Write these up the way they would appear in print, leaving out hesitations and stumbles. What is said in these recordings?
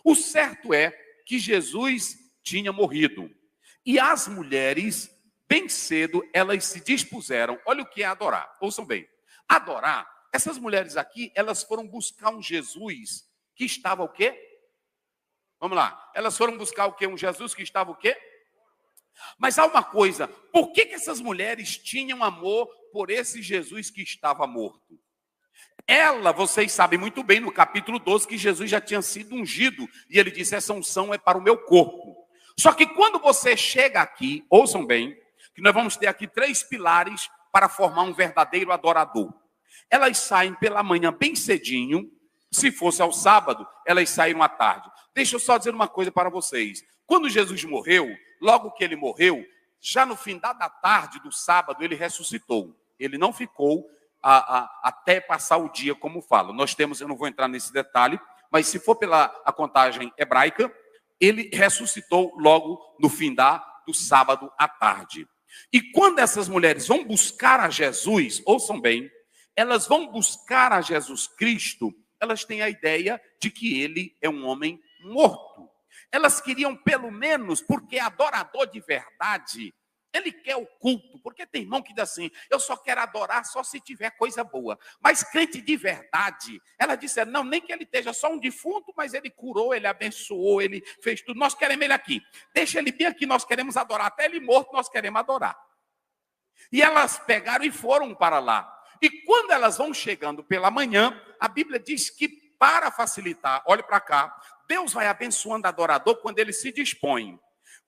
O certo é que Jesus tinha morrido. E as mulheres, bem cedo, elas se dispuseram. Olha o que é adorar. Ouçam bem. Adorar, essas mulheres aqui, elas foram buscar um Jesus que estava o quê? Vamos lá. Elas foram buscar o quê? Um Jesus que estava o quê? Mas há uma coisa. Por que essas mulheres tinham amor por esse Jesus que estava morto? Vocês sabem muito bem no capítulo 12 que Jesus já tinha sido ungido. E ele disse, essa unção é para o meu corpo. Só que quando você chega aqui, ouçam bem, que nós vamos ter aqui 3 pilares para formar um verdadeiro adorador. Elas saem pela manhã bem cedinho. Se fosse ao sábado, elas saíram à tarde. Deixa eu só dizer uma coisa para vocês. Quando Jesus morreu, logo que ele morreu, já no fim da tarde do sábado, ele ressuscitou. Ele não ficou até passar o dia, como falo. Nós temos, eu não vou entrar nesse detalhe, mas se for pela a contagem hebraica, ele ressuscitou logo no fim do sábado à tarde. E quando essas mulheres vão buscar a Jesus, ouçam bem, elas vão buscar a Jesus Cristo, elas têm a ideia de que ele é um homem morto. Elas queriam pelo menos, porque adorador de verdade, ele quer o culto, porque tem irmão que diz assim, eu só quero adorar só se tiver coisa boa. Mas crente de verdade, ela disse, não, nem que ele esteja só um defunto, mas ele curou, ele abençoou, ele fez tudo. Nós queremos ele aqui. Deixa ele bem aqui, nós queremos adorar. Até ele morto, nós queremos adorar. E elas pegaram e foram para lá. E quando elas vão chegando pela manhã, a Bíblia diz que para facilitar, olhe para cá, Deus vai abençoando o adorador quando ele se dispõe.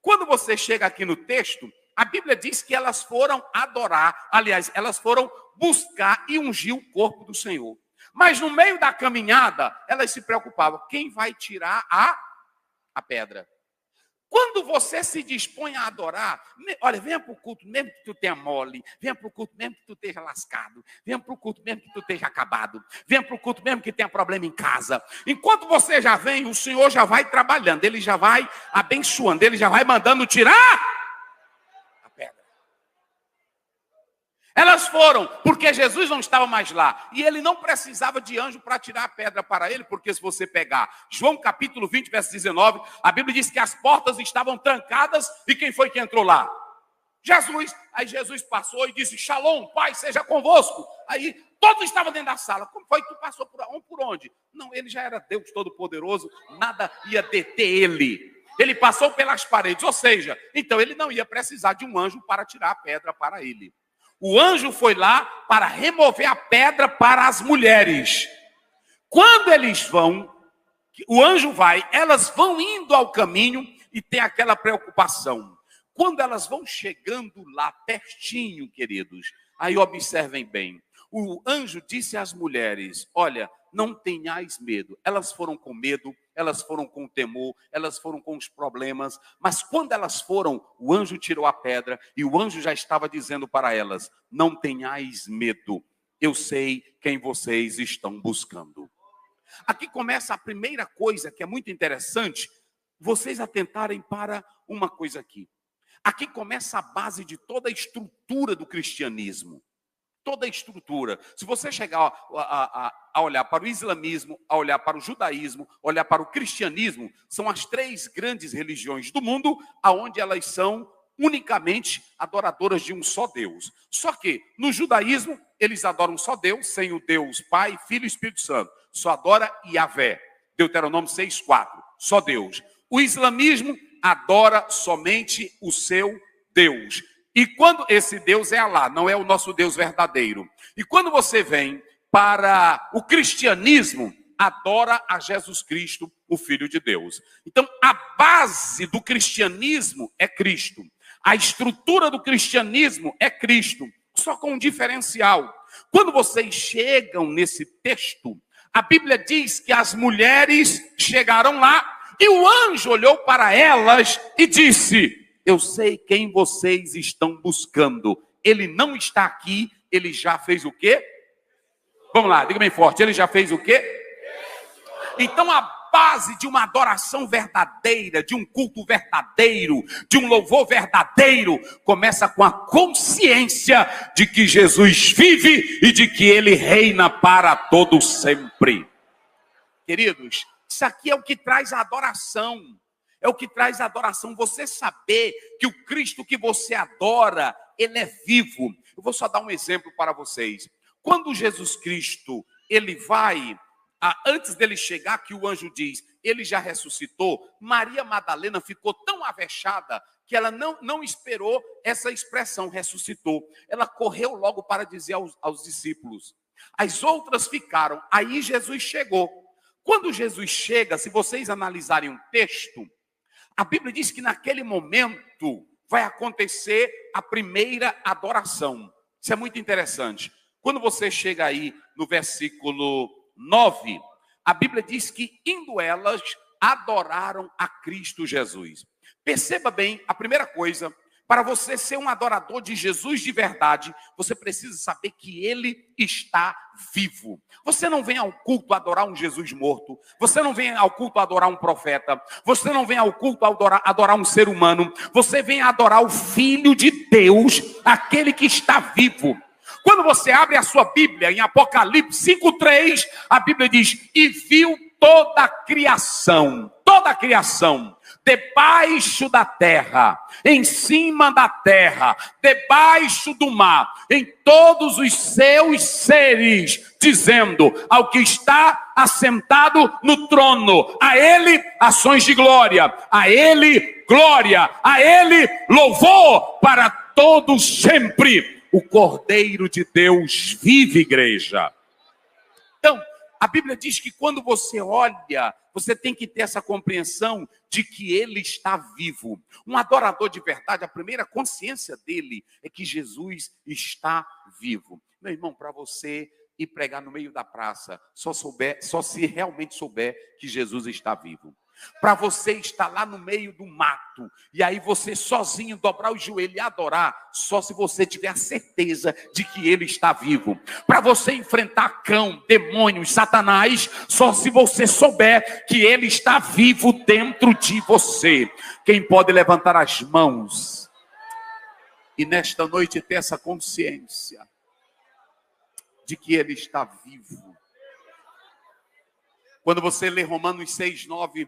Quando você chega aqui no texto, a Bíblia diz que elas foram adorar, aliás, elas foram buscar e ungir o corpo do Senhor. Mas no meio da caminhada, elas se preocupavam, quem vai tirar a pedra? Quando você se dispõe a adorar, olha, venha para o culto mesmo que tu tenha mole, venha para o culto mesmo que tu esteja lascado, venha para o culto mesmo que tu esteja acabado, venha para o culto mesmo que tenha problema em casa. Enquanto você já vem, o Senhor já vai trabalhando, ele já vai abençoando, ele já vai mandando tirar. Elas foram, porque Jesus não estava mais lá. E ele não precisava de anjo para tirar a pedra para ele, porque se você pegar João capítulo 20, verso 19, a Bíblia diz que as portas estavam trancadas e quem foi que entrou lá? Jesus. Aí Jesus passou e disse, Shalom, Pai, seja convosco. Aí todos estavam dentro da sala. Como foi que tu passou por onde? Não, ele já era Deus Todo-Poderoso, nada ia deter ele. Ele passou pelas paredes, ou seja, então ele não ia precisar de um anjo para tirar a pedra para ele. O anjo foi lá para remover a pedra para as mulheres. Quando eles vão, o anjo vai, elas vão indo ao caminho e tem aquela preocupação. Quando elas vão chegando lá pertinho, queridos, aí observem bem. O anjo disse às mulheres, olha, não tenhais medo. Elas foram com medo, elas foram com temor, elas foram com os problemas. Mas quando elas foram, o anjo tirou a pedra e o anjo já estava dizendo para elas, não tenhais medo. Eu sei quem vocês estão buscando. Aqui começa a primeira coisa que é muito interessante, vocês atentarem para uma coisa aqui. Aqui começa a base de toda a estrutura do cristianismo. Toda a estrutura. Se você chegar a olhar para o islamismo, a olhar para o judaísmo, olhar para o cristianismo, são as 3 grandes religiões do mundo, aonde elas são unicamente adoradoras de um só Deus. Só que no judaísmo, eles adoram só Deus, sem o Deus Pai, Filho e Espírito Santo. Só adora Yahvé. Deuteronômio 6:4. Só Deus. O islamismo adora somente o seu Deus. E quando esse Deus é Alá, não é o nosso Deus verdadeiro. E quando você vem para o cristianismo, adora a Jesus Cristo, o Filho de Deus. Então, a base do cristianismo é Cristo. A estrutura do cristianismo é Cristo, só com um diferencial. Quando vocês chegam nesse texto, a Bíblia diz que as mulheres chegaram lá e o anjo olhou para elas e disse, eu sei quem vocês estão buscando. Ele não está aqui, ele já fez o quê? Vamos lá, diga bem forte, ele já fez o quê? Então a base de uma adoração verdadeira, de um culto verdadeiro, de um louvor verdadeiro, começa com a consciência de que Jesus vive e de que ele reina para todo sempre. Queridos, Isso aqui é o que traz a adoração. É o que traz a adoração. Você saber que o Cristo que você adora, ele é vivo. Eu vou só dar um exemplo para vocês. Quando Jesus Cristo, ele vai, antes dele chegar, que o anjo diz, ele já ressuscitou, Maria Madalena ficou tão avexada que ela não esperou essa expressão, ressuscitou. Ela correu logo para dizer aos discípulos. As outras ficaram. Aí Jesus chegou. Quando Jesus chega, se vocês analisarem o texto, a Bíblia diz que naquele momento vai acontecer a primeira adoração. Isso é muito interessante. Quando você chega aí no versículo 9, a Bíblia diz que indo elas, adoraram a Cristo Jesus. Perceba bem, a primeira coisa, para você ser um adorador de Jesus de verdade, você precisa saber que ele está vivo. Você não vem ao culto adorar um Jesus morto. Você não vem ao culto adorar um profeta. Você não vem ao culto adorar um ser humano. Você vem adorar o Filho de Deus, aquele que está vivo. Quando você abre a sua Bíblia, em Apocalipse 5:3, a Bíblia diz, e viu toda a criação, debaixo da terra, em cima da terra, debaixo do mar, em todos os seus seres, dizendo ao que está assentado no trono, a ele ações de glória, a ele glória, a ele louvor para todos sempre. O Cordeiro de Deus vive, igreja. Então, a Bíblia diz que quando você olha, você tem que ter essa compreensão de que ele está vivo. Um adorador de verdade, a primeira consciência dele é que Jesus está vivo. Meu irmão, para você ir pregar no meio da praça, só se realmente souber que Jesus está vivo. Para você estar lá no meio do mato, e aí você sozinho dobrar o joelho e adorar, só se você tiver a certeza de que ele está vivo. Para você enfrentar cão, demônios, Satanás, só se você souber que ele está vivo dentro de você. Quem pode levantar as mãos e nesta noite ter essa consciência de que ele está vivo? Quando você lê Romanos 6:9,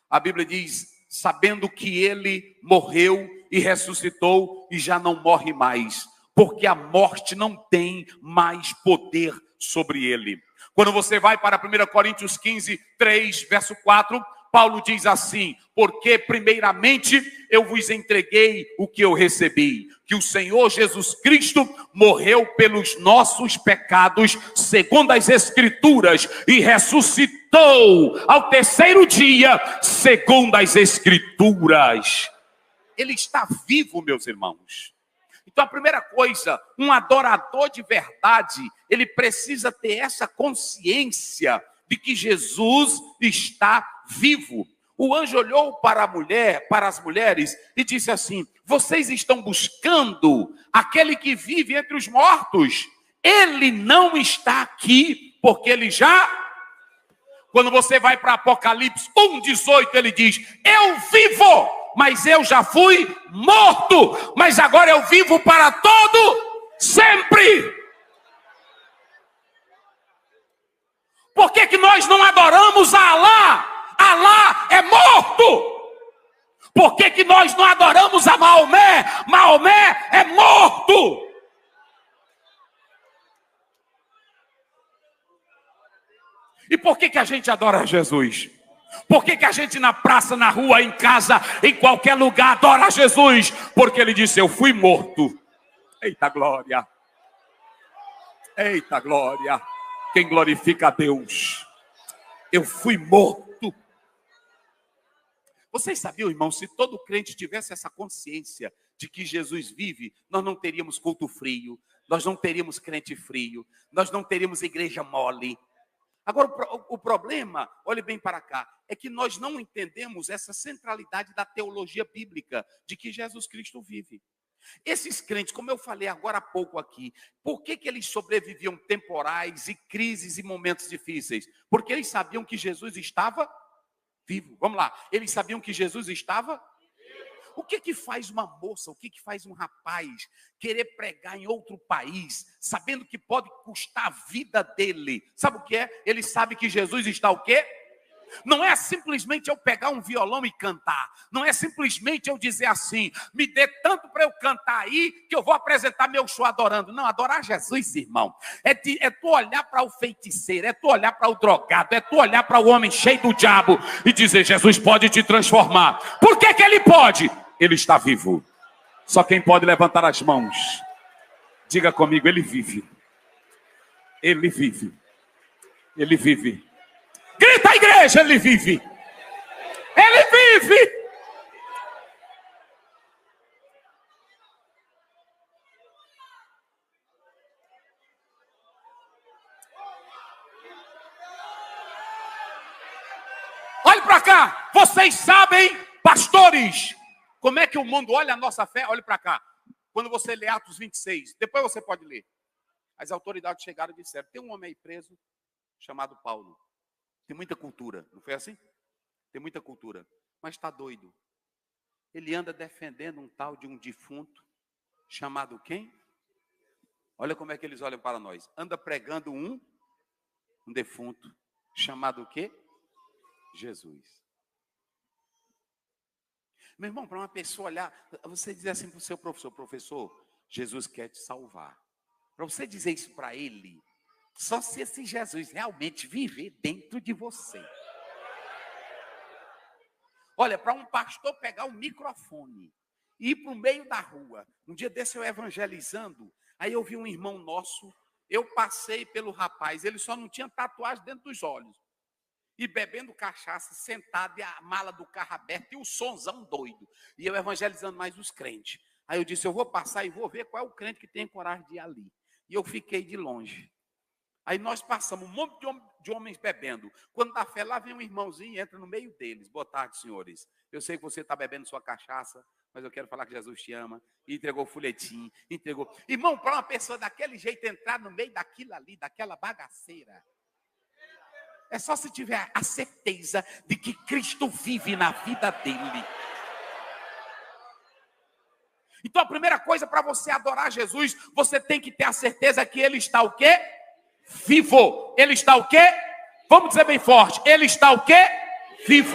a Bíblia diz, sabendo que ele morreu e ressuscitou e já não morre mais, porque a morte não tem mais poder sobre ele. Quando você vai para 1 Coríntios 15:3, verso 4, Paulo diz assim, porque primeiramente eu vos entreguei o que eu recebi, que o Senhor Jesus Cristo morreu pelos nossos pecados, segundo as Escrituras, e ressuscitou ao terceiro dia, segundo as Escrituras. Ele está vivo, meus irmãos. Então a primeira coisa, um adorador de verdade, ele precisa ter essa consciência de que Jesus está vivo. O anjo olhou para as mulheres e disse assim, vocês estão buscando aquele que vive entre os mortos. Ele não está aqui, porque ele já... Quando você vai para Apocalipse 1:18, ele diz, eu vivo, mas eu já fui morto, mas agora eu vivo para todo sempre. Por que nós não adoramos a Alá? Alá é morto. Por que nós não adoramos a Maomé? Maomé é morto. E por que a gente adora Jesus? Por que a gente na praça, na rua, em casa, em qualquer lugar adora Jesus? Porque ele disse, eu fui morto. Eita glória. Eita glória. Quem glorifica a Deus? Eu fui morto. Vocês sabiam, irmão, se todo crente tivesse essa consciência de que Jesus vive, nós não teríamos culto frio, nós não teríamos crente frio, nós não teríamos igreja mole. Agora, o problema, olhe bem para cá, é que nós não entendemos essa centralidade da teologia bíblica, de que Jesus Cristo vive. Esses crentes, como eu falei agora há pouco aqui, por que eles sobreviviam temporais e crises e momentos difíceis? Porque eles sabiam que Jesus estava vivo. Vamos lá, eles sabiam que Jesus estava vivo. O que faz uma moça, o que faz um rapaz querer pregar em outro país, sabendo que pode custar a vida dele? Sabe o que é? Ele sabe que Jesus está o quê? Não é simplesmente eu pegar um violão e cantar. Não é simplesmente eu dizer assim, me dê tanto para eu cantar aí, que eu vou apresentar meu show adorando. Não, adorar Jesus, irmão, é tu olhar para o feiticeiro, é tu olhar para o drogado, é tu olhar para o homem cheio do diabo e dizer, Jesus pode te transformar. Por que ele pode? Ele está vivo. Só quem pode levantar as mãos. Diga comigo, ele vive. Ele vive. Ele vive. Grita a igreja, ele vive. Ele vive. Olhe para cá. Vocês sabem, pastores, como é que o mundo olha a nossa fé? Olhe para cá. Quando você lê Atos 26, depois você pode ler. As autoridades chegaram e disseram, tem um homem aí preso chamado Paulo. Tem muita cultura, não foi assim? Tem muita cultura, mas está doido. Ele anda defendendo um tal de um defunto, chamado quem? Olha como é que eles olham para nós. Anda pregando um defunto, chamado o quê? Jesus. Meu irmão, para uma pessoa olhar, você dizer assim para o seu professor, professor, Jesus quer te salvar. Para você dizer isso para ele, só se esse Jesus realmente viver dentro de você. Olha, para um pastor pegar um microfone e ir para o meio da rua. Um dia desse eu evangelizando, aí eu vi um irmão nosso, eu passei pelo rapaz, ele só não tinha tatuagem dentro dos olhos. E bebendo cachaça, sentado, e a mala do carro aberta, e o sonzão doido. E eu evangelizando mais os crentes. Aí eu disse, eu vou passar e vou ver qual é o crente que tem coragem de ir ali. E eu fiquei de longe. Aí nós passamos um monte de homens bebendo. Quando dá fé, lá vem um irmãozinho e entra no meio deles. Boa tarde, senhores. Eu sei que você está bebendo sua cachaça, mas eu quero falar que Jesus te ama. E entregou o folhetim, entregou. Irmão, para uma pessoa daquele jeito entrar no meio daquilo ali, daquela bagaceira, é só se tiver a certeza de que Cristo vive na vida dele. Então a primeira coisa para você adorar Jesus, você tem que ter a certeza que ele está o quê? Vivo. Ele está o quê? Vamos dizer bem forte. Ele está o quê? Vivo.